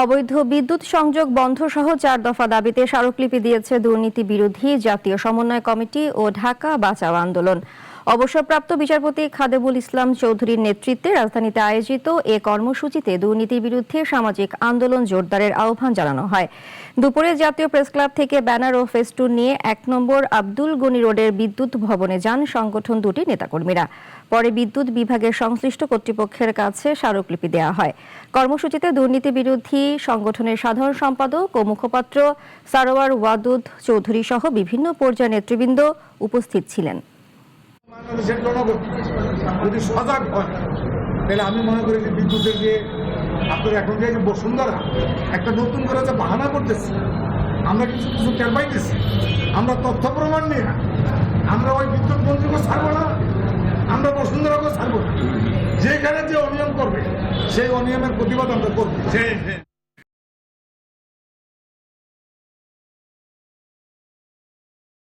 অবৈধ বিদ্যুৎ সংযোগ বন্ধ সহ 4 দফা দাবিতে স্মারকলিপি দিয়েছে দুর্নীতি বিরোধী জাতীয় সমন্বয় কমিটি ও ঢাকা বাঁচাও আন্দোলন। অবসরপ্রাপ্ত বিচারপতি খাদেবুল ইসলাম চৌধুরীর নেতৃত্বে রাজধানীতে আয়োজিত এ কর্মসূচিতে দুর্নীতির বিরুদ্ধে সামাজিক আন্দোলন জোরদারের আহ্বান জানানো হয়। দুপুরে জাতীয় প্রেসক্লাব থেকে ব্যানার ও ফেস্টুন নিয়ে 1 নম্বর আব্দুল গনি রোডের বিদ্যুৎ ভবনে যান সংগঠন দুটির নেতাকর্মীরা। পরে বিদ্যুৎ বিভাগের সংশ্লিষ্ট কর্তৃপক্ষের কাছে স্মারকলিপি দেওয়া হয়। কর্মসূচিতে দুর্নীতি বিরোধী সংগঠনের সাধারণ সম্পাদক ও মুখপাত্র সারোয়ার ওয়াদুদ চৌধুরী সহ বিভিন্ন পর্যায়ের নেতৃবৃন্দ উপস্থিত ছিলেন। বাংলাদেশের জনগণ যদি সজাগ হয় তাহলে আমি মনে করি যে বিদ্যুতের যে আপনার এখন যে বসুন্ধরা একটা নতুন করে যে বাহানা করতেছে, আমরা কিছু কিছু টের পাইতেছি। আমরা তথ্য প্রমাণ নিয়ে আমরা ওই বিদ্যুৎ মন্ত্রীকে ছাড়বো না, আমরা বসুন্ধরাকে ছাড়বো না। যেখানে যে অনিয়ম করবে সেই অনিয়মের প্রতিবাদ আমরা করবো।